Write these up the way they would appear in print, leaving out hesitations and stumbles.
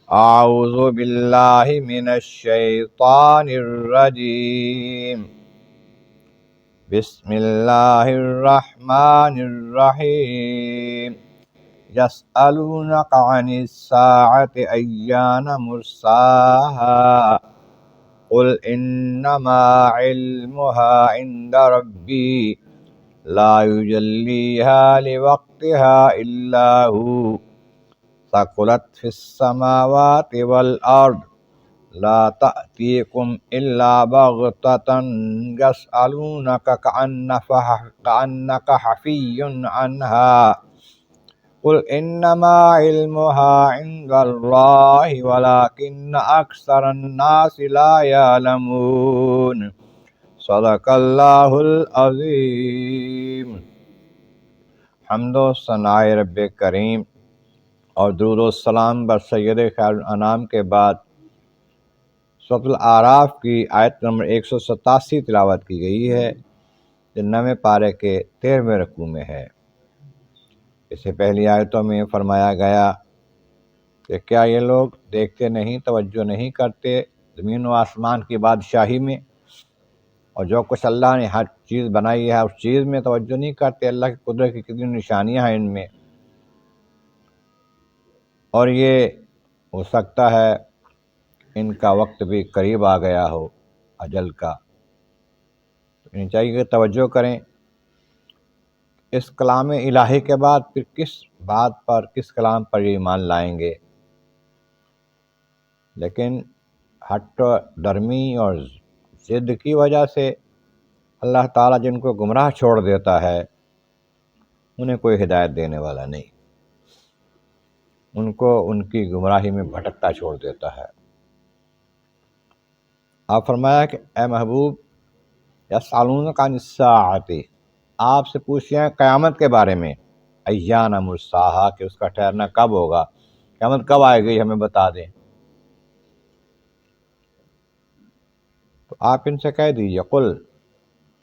اعوذ باللہ من الشیطان الرجیم بسم اللہ الرحمن الرحیم یسألونک عن الساعة ایان مرساها قل انما علمها عند ربی لا یجلیها لوقتها الا هو ثقلت فی السماوات والارض لا تأتیکم الا بغتة یسألونک کأنک حفی عنها قل انما علمها عند اللہ ولکن اکثر الناس لا یعلمون۔ صدق اللہ العظیم۔ حمد و ثناء رب کریم اور درود و سلام بر سید خیر الانام کے بعد سورۃ الاعراف کی آیت نمبر 187 تلاوت کی گئی ہے، جو 9ویں پارے کے 13ویں رکوع میں ہے۔ اس سے پہلی آیتوں میں فرمایا گیا کہ کیا یہ لوگ دیکھتے نہیں، توجہ نہیں کرتے زمین و آسمان کی بادشاہی میں، اور جو کچھ اللہ نے ہر چیز بنائی ہے اس چیز میں توجہ نہیں کرتے؟ اللہ کی قدرت کی کتنی نشانیاں ہیں ان میں، اور یہ ہو سکتا ہے ان کا وقت بھی قریب آ گیا ہو اجل کا، تو انہیں چاہیے کہ توجہ کریں۔ اس کلام الہی کے بعد پھر کس بات پر، کس کلام پر یہ ایمان لائیں گے؟ لیکن ہٹ ڈرمی اور ضد کی وجہ سے اللہ تعالیٰ جن کو گمراہ چھوڑ دیتا ہے انہیں کوئی ہدایت دینے والا نہیں، ان کو ان کی گمراہی میں بھٹکتا چھوڑ دیتا ہے۔ آپ فرمایا کہ اے محبوب یسألونک عن الساعۃ، آپ سے پوچھیں قیامت کے بارے میں، ایان مرساہا، کہ اس کا ٹھہرنا کب ہوگا، قیامت کب آئے گی ہمیں بتا دیں۔ تو آپ ان سے کہہ دیجئے قل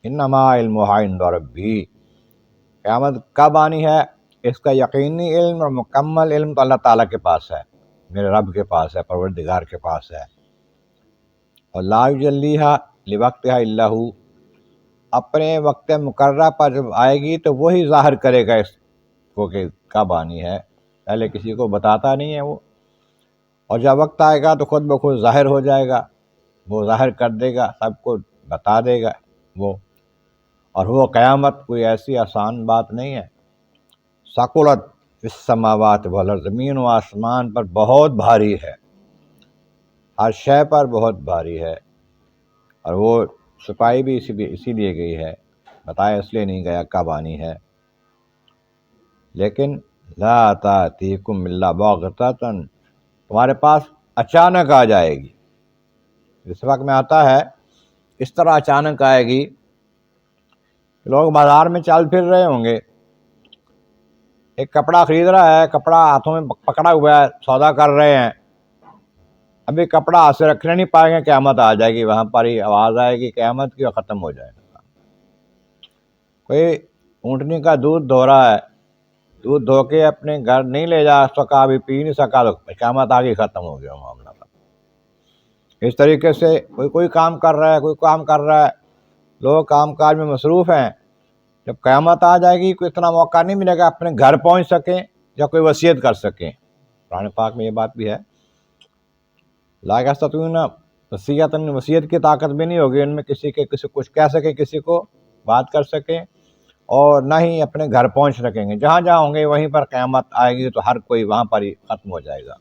انما علمها عند ربی، قیامت کب آنی ہے اس کا یقینی علم اور مکمل علم تو اللہ تعالیٰ کے پاس ہے، میرے رب کے پاس ہے، پروردگار کے پاس ہے۔ اور لا یجلیہا لوقتہا الا ہو، اپنے وقت مقررہ پر جب آئے گی تو وہی ظاہر کرے گا اس کو کہ کب آنی ہے، پہلے کسی کو بتاتا نہیں ہے وہ، اور جب وقت آئے گا تو خود بخود ظاہر ہو جائے گا، وہ ظاہر کر دے گا، سب کو بتا دے گا وہ۔ اور وہ قیامت کوئی ایسی آسان بات نہیں ہے۔ ثقلت فی السماوات والارض، زمین و آسمان پر بہت بھاری ہے، ہر شے پر بہت بھاری ہے، اور وہ چھپائی بھی اسی لیے گئی ہے، بتایا اس لیے نہیں گیا کب آنی ہے۔ لیکن لا تأتیکم الا بغتۃ، تمہارے پاس اچانک آ جائے گی۔ اس وقت میں آتا ہے اس طرح اچانک آئے گی، لوگ بازار میں چل پھر رہے ہوں گے، ایک کپڑا خرید رہا ہے، کپڑا ہاتھوں میں پکڑا ہوا ہے، سودا کر رہے ہیں، ابھی کپڑا ہاتھ سے رکھنے نہیں پائیں گے، قیامت آ جائے گی، وہاں پر ہی آواز آئے گی قیامت کی اور ختم ہو جائے گا۔ کوئی اونٹنی کا دودھ دھو رہا ہے، دودھ دھو کے اپنے گھر نہیں لے جا سکا، ابھی پی نہیں سکا، تو قیامت آ گئی، ختم ہو گیا معاملہ۔ اس طریقے سے کوئی کام کر رہا ہے، کوئی کام کر رہا ہے، لوگ کام کاج میں مصروف ہیں، جب قیامت آ جائے گی کوئی اتنا موقع نہیں ملے گا اپنے گھر پہنچ سکیں یا کوئی وصیت کر سکیں۔ قرآن پاک میں یہ بات بھی ہے، لا یستطیعون وصیۃ، وصیت کی طاقت بھی نہیں ہوگی ان میں، کسی کچھ کہہ سکیں، کسی کو بات کر سکیں، اور نہ ہی اپنے گھر پہنچ سکیں گے۔ جہاں جہاں ہوں گے وہیں پر قیامت آئے گی تو ہر کوئی وہاں پر ہی ختم ہو جائے گا۔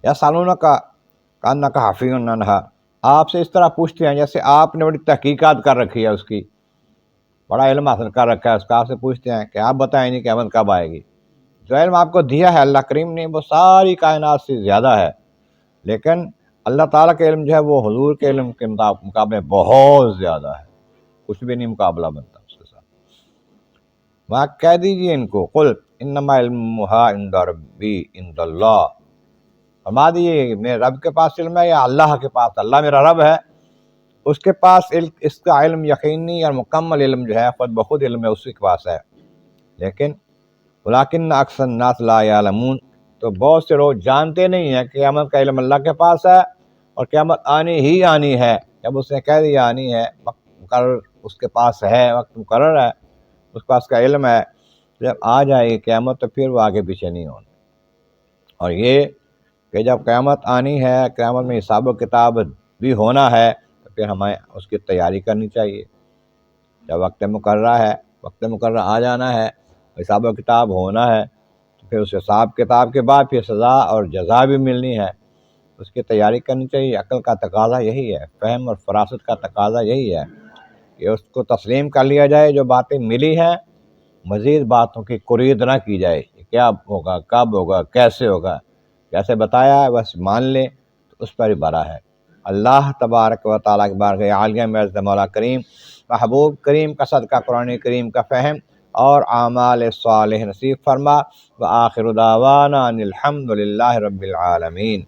یسألونک کأنک حفی عنہا، آپ سے اس طرح پوچھتے ہیں جیسے آپ نے بڑی تحقیقات کر رکھی ہے، اس کی بڑا علم حاصل کر رکھا ہے اس کا، آپ سے پوچھتے ہیں کہ آپ بتائیں نہیں قیامت کب آئے گی۔ جو علم آپ کو دیا ہے اللہ کریم نے وہ ساری کائنات سے زیادہ ہے، لیکن اللہ تعالیٰ کے علم جو ہے وہ حضور کے علم کے مقابلے بہت زیادہ ہے، کچھ بھی نہیں مقابلہ بنتا اس کے ساتھ۔ وہاں کہہ دیجیے ان کو قل انما علمها عند ربی عند اللہ، فرما دیجیے میرے رب کے پاس علم ہے یا اللہ کے پاس، اللہ میرا رب ہے، اس کے پاس اس کا علم یقینی اور مکمل علم جو ہے خود بخود علم ہے، اسی کے پاس ہے، لیکن ولیکن اکثر الناس لا یعلمون، تو بہت سے لوگ جانتے نہیں ہیں کہ قیامت کا علم اللہ کے پاس ہے اور قیامت آنی ہی آنی ہے. جب اس نے کہہ دیا آنی ہے، وقت مقرر اس کے پاس ہے، وقت مقرر ہے، اس پاس کا علم ہے، جب آ جائے گی قیامت تو پھر وہ آگے پیچھے نہیں ہونا. اور یہ کہ جب قیامت آنی ہے، قیامت میں حساب و کتاب بھی ہونا ہے، تو پھر ہمیں اس کی تیاری کرنی چاہیے. جب وقت مقررہ ہے، وقت مقررہ آ جانا ہے، حساب و کتاب ہونا ہے، تو پھر اس حساب کتاب کے بعد پھر سزا اور جزا بھی ملنی ہے، اس کی تیاری کرنی چاہیے. عقل کا تقاضا یہی ہے، فہم اور فراست کا تقاضا یہی ہے کہ اس کو تسلیم کر لیا جائے. جو باتیں ملی ہیں مزید باتوں کی قرید نہ کی جائے، کیا ہوگا، کب ہوگا، کیسے ہوگا، جیسے بتایا ہے بس مان لیں تو اس پر ہی بڑا ہے. اللہ تبارک و تعالیٰ کے بارگاہ عالیہ میں عزت مولا کریم محبوب کریم کا صدقہ قرآن کریم کا فہم اور اعمال صالح نصیب فرما. وآخر دعوانا ان الحمد للہ رب العالمین.